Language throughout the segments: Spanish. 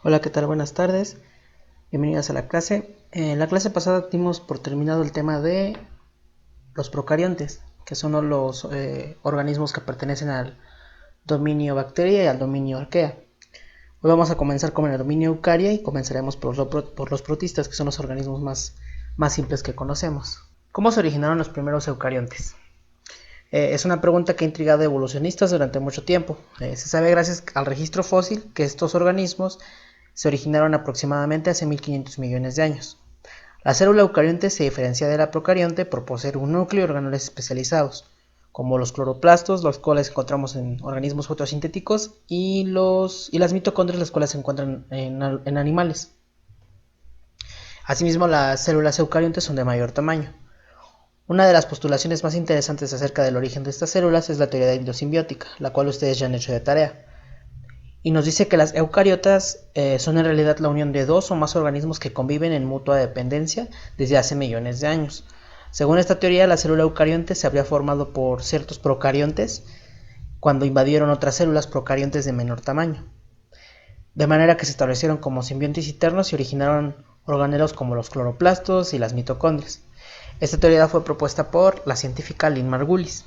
Hola, ¿qué tal? Buenas tardes. Bienvenidas a la clase. En la clase pasada dimos por terminado el tema de los procariontes, que son los organismos que pertenecen al dominio bacteria y al dominio arquea. Hoy vamos a comenzar con el dominio eucaria y comenzaremos por los protistas, que son los organismos más simples que conocemos. ¿Cómo se originaron los primeros eucariontes? Es una pregunta que ha intrigado a evolucionistas durante mucho tiempo. Se sabe gracias al registro fósil que estos organismos se originaron aproximadamente hace 1500 millones de años. La célula eucarionte se diferencia de la procarionte por poseer un núcleo y orgánulos especializados, como los cloroplastos, los cuales encontramos en organismos fotosintéticos, y las mitocondrias, las cuales se encuentran en animales. Asimismo, las células eucariontes son de mayor tamaño. Una de las postulaciones más interesantes acerca del origen de estas células es la teoría de endosimbiótica, la cual ustedes ya han hecho de tarea. Y nos dice que las eucariotas son en realidad la unión de dos o más organismos que conviven en mutua dependencia desde hace millones de años. Según esta teoría, la célula eucarionte se habría formado por ciertos procariontes cuando invadieron otras células procariontes de menor tamaño, de manera que se establecieron como simbiontes internos y originaron organelos como los cloroplastos y las mitocondrias. Esta teoría fue propuesta por la científica Lynn Margulis.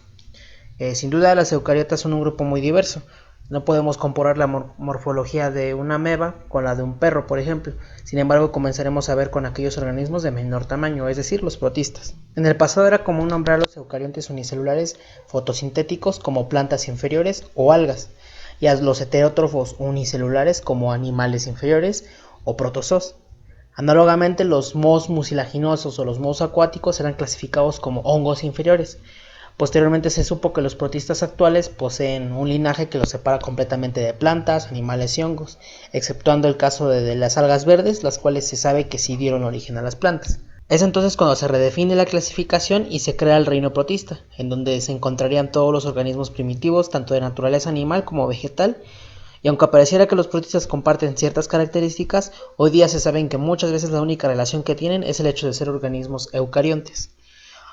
Sin duda, las eucariotas son un grupo muy diverso. No podemos comparar la morfología de una ameba con la de un perro, por ejemplo. Sin embargo, comenzaremos a ver con aquellos organismos de menor tamaño, es decir, los protistas. En el pasado era común nombrar a los eucariontes unicelulares fotosintéticos como plantas inferiores o algas, y a los heterótrofos unicelulares como animales inferiores o protozoos. Análogamente, los mohos mucilaginosos o los mohos acuáticos eran clasificados como hongos inferiores. Posteriormente se supo que los protistas actuales poseen un linaje que los separa completamente de plantas, animales y hongos, exceptuando el caso de las algas verdes, las cuales se sabe que sí dieron origen a las plantas. Es entonces cuando se redefine la clasificación y se crea el reino protista, en donde se encontrarían todos los organismos primitivos, tanto de naturaleza animal como vegetal, y aunque pareciera que los protistas comparten ciertas características, hoy día se sabe que muchas veces la única relación que tienen es el hecho de ser organismos eucariontes.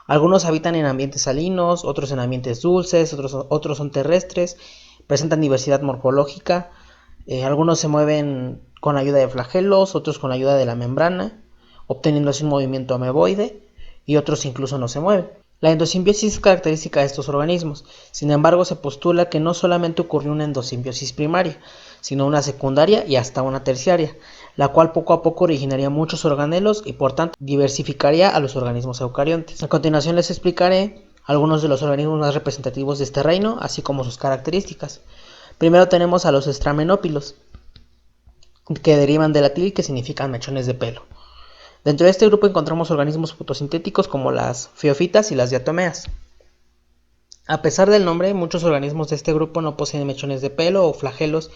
Algunos habitan en ambientes salinos, otros en ambientes dulces, otros son terrestres, presentan diversidad morfológica, algunos se mueven con ayuda de flagelos, otros con ayuda de la membrana, obteniendo así un movimiento ameboide, y otros incluso no se mueven. La endosimbiosis es característica de estos organismos. Sin embargo, se postula que no solamente ocurrió una endosimbiosis primaria, sino una secundaria y hasta una terciaria, la cual poco a poco originaría muchos organelos y por tanto diversificaría a los organismos eucariontes. A continuación les explicaré algunos de los organismos más representativos de este reino, así como sus características. Primero tenemos a los estramenópilos, que derivan del latín y que significan mechones de pelo. Dentro de este grupo encontramos organismos fotosintéticos como las feofitas y las diatomeas. A pesar del nombre, muchos organismos de este grupo no poseen mechones de pelo o flagelos,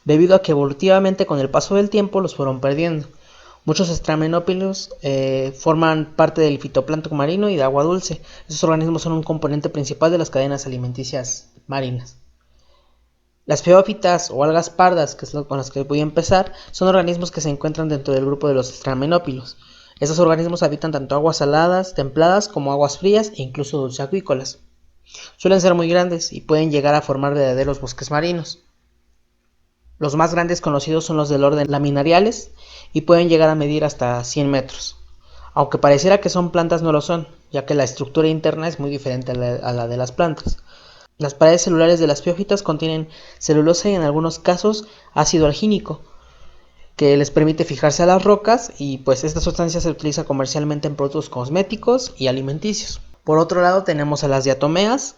debido a que evolutivamente con el paso del tiempo los fueron perdiendo. Muchos estramenópilos forman parte del fitoplancton marino y de agua dulce. Estos organismos son un componente principal de las cadenas alimenticias marinas. Las feófitas o algas pardas, que es con las que voy a empezar, son organismos que se encuentran dentro del grupo de los estramenópilos. Estos organismos habitan tanto aguas saladas, templadas, como aguas frías e incluso dulceacuícolas. Suelen ser muy grandes y pueden llegar a formar verdaderos bosques marinos. Los más grandes conocidos son los del orden laminariales y pueden llegar a medir hasta 100 metros. Aunque pareciera que son plantas, no lo son, ya que la estructura interna es muy diferente a la de las plantas. Las paredes celulares de las feófitas contienen celulosa y en algunos casos ácido argínico, que les permite fijarse a las rocas, y pues esta sustancia se utiliza comercialmente en productos cosméticos y alimenticios. Por otro lado tenemos a las diatomeas,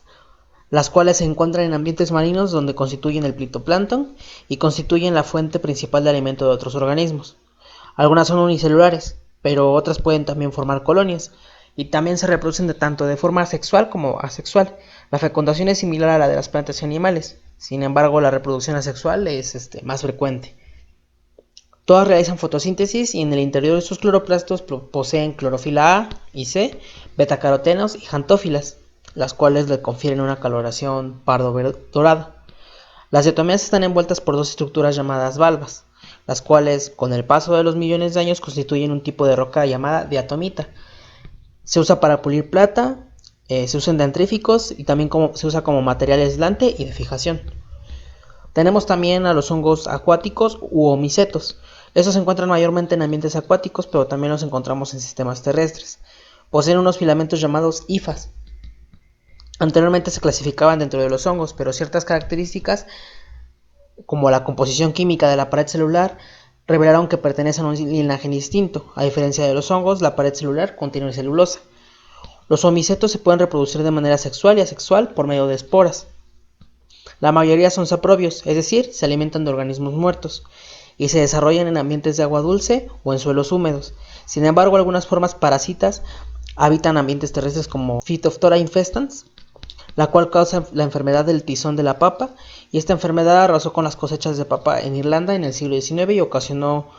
las cuales se encuentran en ambientes marinos donde constituyen el fitoplancton y constituyen la fuente principal de alimento de otros organismos. Algunas son unicelulares, pero otras pueden también formar colonias, y también se reproducen tanto de forma sexual como asexual. La fecundación es similar a la de las plantas y animales, sin embargo la reproducción asexual es más frecuente. Todas realizan fotosíntesis y en el interior de sus cloroplastos poseen clorofila A y C, betacarotenos y xantófilas, las cuales le confieren una coloración pardo-dorada. Las diatomeas están envueltas por dos estructuras llamadas valvas, las cuales con el paso de los millones de años constituyen un tipo de roca llamada diatomita. Se usa para pulir plata, se usa en dendríficos y también se usa como material aislante y de fijación. Tenemos también a los hongos acuáticos u omicetos. Estos se encuentran mayormente en ambientes acuáticos, pero también los encontramos en sistemas terrestres. Poseen unos filamentos llamados hifas. Anteriormente se clasificaban dentro de los hongos, pero ciertas características, como la composición química de la pared celular, revelaron que pertenecen a un linaje distinto. A diferencia de los hongos, la pared celular contiene celulosa. Los omicetos se pueden reproducir de manera sexual y asexual por medio de esporas. La mayoría son saprobios, es decir, se alimentan de organismos muertos, y se desarrollan en ambientes de agua dulce o en suelos húmedos. Sin embargo, algunas formas parásitas habitan ambientes terrestres como Phytophthora infestans, la cual causa la enfermedad del tizón de la papa, y esta enfermedad arrasó con las cosechas de papa en Irlanda en el siglo XIX y ocasionó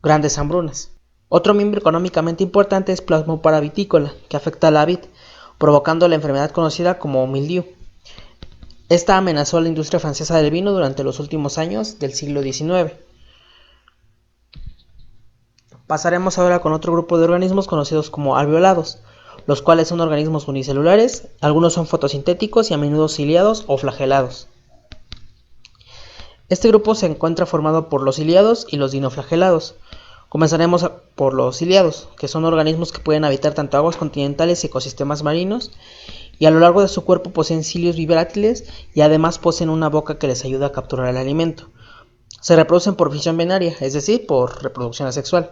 grandes hambrunas. Otro miembro económicamente importante es Plasmopara vitícola, que afecta a la vid, provocando la enfermedad conocida como mildiu. Esta amenazó a la industria francesa del vino durante los últimos años del siglo XIX. Pasaremos ahora con otro grupo de organismos conocidos como alveolados, los cuales son organismos unicelulares, algunos son fotosintéticos y a menudo ciliados o flagelados. Este grupo se encuentra formado por los ciliados y los dinoflagelados. Comenzaremos por los ciliados, que son organismos que pueden habitar tanto aguas continentales y ecosistemas marinos, y a lo largo de su cuerpo poseen cilios vibrátiles y además poseen una boca que les ayuda a capturar el alimento. Se reproducen por fisión venaria, es decir, por reproducción asexual.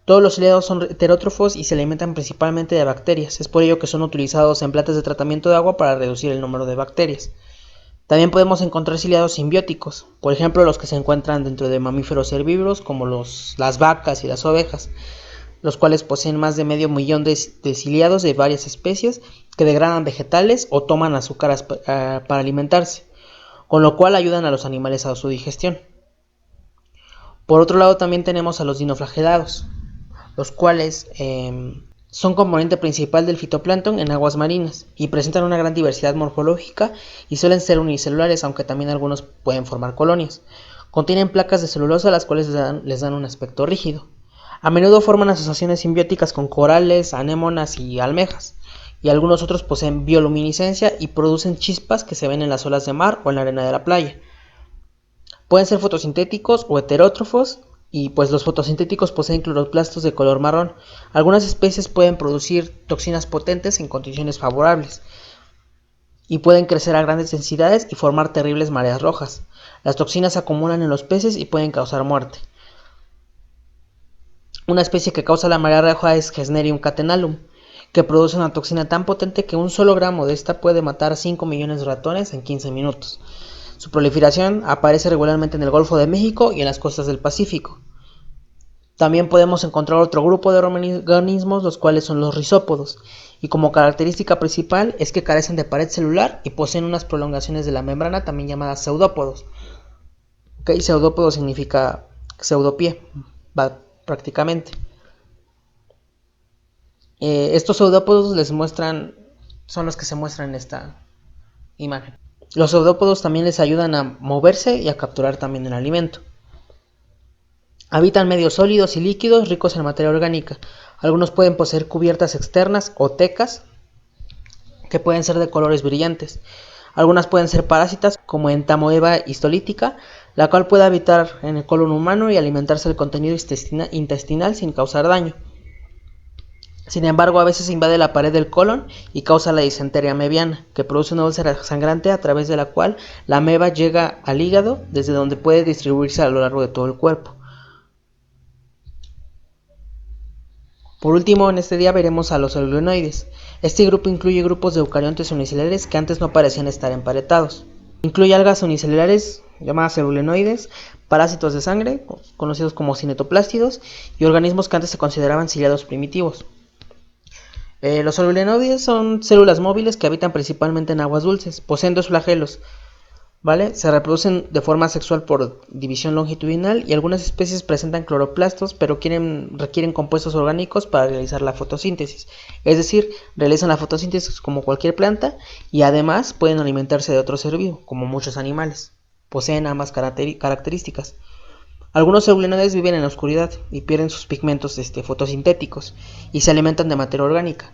Todos los ciliados son heterótrofos y se alimentan principalmente de bacterias, es por ello que son utilizados en plantas de tratamiento de agua para reducir el número de bacterias. También podemos encontrar ciliados simbióticos, por ejemplo los que se encuentran dentro de mamíferos herbívoros como las vacas y las ovejas, los cuales poseen más de medio millón de ciliados de varias especies que degradan vegetales o toman azúcares para alimentarse, con lo cual ayudan a los animales a su digestión. Por otro lado también tenemos a los dinoflagelados, los cuales son componente principal del fitoplancton en aguas marinas y presentan una gran diversidad morfológica y suelen ser unicelulares, aunque también algunos pueden formar colonias. Contienen placas de celulosa las cuales les dan un aspecto rígido. A menudo forman asociaciones simbióticas con corales, anémonas y almejas, y algunos otros poseen bioluminiscencia y producen chispas que se ven en las olas de mar o en la arena de la playa. Pueden ser fotosintéticos o heterótrofos, y pues los fotosintéticos poseen cloroplastos de color marrón. Algunas especies pueden producir toxinas potentes en condiciones favorables y pueden crecer a grandes densidades y formar terribles mareas rojas. Las toxinas se acumulan en los peces y pueden causar muerte. Una especie que causa la marea roja es Gesnerium catenalum, que produce una toxina tan potente que un solo gramo de esta puede matar a 5 millones de ratones en 15 minutos. Su proliferación aparece regularmente en el Golfo de México y en las costas del Pacífico. También podemos encontrar otro grupo de organismos, los cuales son los rizópodos, y como característica principal es que carecen de pared celular y poseen unas prolongaciones de la membrana también llamadas pseudópodos. Pseudópodo significa pseudopié, prácticamente. Estos pseudópodos son los que se muestran en esta imagen. Los pseudópodos también les ayudan a moverse y a capturar también el alimento. Habitan medios sólidos y líquidos ricos en materia orgánica. Algunos pueden poseer cubiertas externas o tecas que pueden ser de colores brillantes. Algunas pueden ser parásitas como Entamoeba histolítica, la cual puede habitar en el colon humano y alimentarse del contenido intestinal sin causar daño. Sin embargo, a veces invade la pared del colon y causa la disentería amebiana, que produce una úlcera sangrante a través de la cual la ameba llega al hígado, desde donde puede distribuirse a lo largo de todo el cuerpo. Por último, en este día veremos a los eulenoides. Este grupo incluye grupos de eucariontes unicelulares que antes no parecían estar emparentados. Incluye algas unicelulares llamadas eulenoides, parásitos de sangre, conocidos como cinetoplástidos, y organismos que antes se consideraban ciliados primitivos. Los eulenoides son células móviles que habitan principalmente en aguas dulces, poseen dos flagelos, ¿vale? Se reproducen de forma sexual por división longitudinal y algunas especies presentan cloroplastos, pero requieren compuestos orgánicos para realizar la fotosíntesis. Es decir, realizan la fotosíntesis como cualquier planta y además pueden alimentarse de otro ser vivo, como muchos animales. Poseen ambas características. Algunos eulenoides viven en la oscuridad y pierden sus pigmentos fotosintéticos y se alimentan de materia orgánica.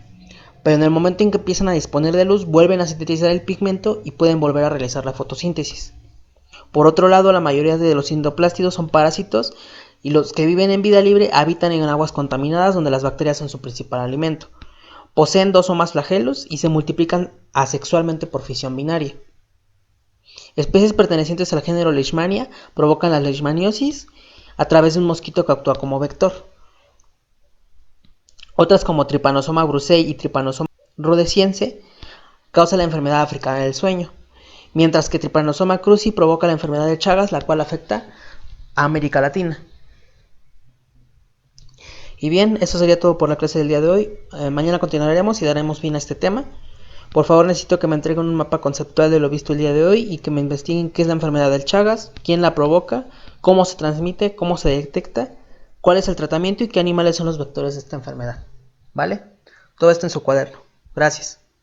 Pero en el momento en que empiezan a disponer de luz, vuelven a sintetizar el pigmento y pueden volver a realizar la fotosíntesis. Por otro lado, la mayoría de los endoplástidos son parásitos y los que viven en vida libre habitan en aguas contaminadas donde las bacterias son su principal alimento. Poseen 2 o más flagelos y se multiplican asexualmente por fisión binaria. Especies pertenecientes al género Leishmania provocan la leishmaniosis a través de un mosquito que actúa como vector. Otras como Trypanosoma brucei y Trypanosoma rhodesiense causan la enfermedad africana del sueño, mientras que Trypanosoma cruzi provoca la enfermedad de Chagas, la cual afecta a América Latina. Y bien, eso sería todo por la clase del día de hoy. Mañana continuaremos y daremos fin a este tema. Por favor, necesito que me entreguen un mapa conceptual de lo visto el día de hoy y que me investiguen qué es la enfermedad del Chagas, quién la provoca, cómo se transmite, cómo se detecta, cuál es el tratamiento y qué animales son los vectores de esta enfermedad. ¿Vale? Todo esto en su cuaderno. Gracias.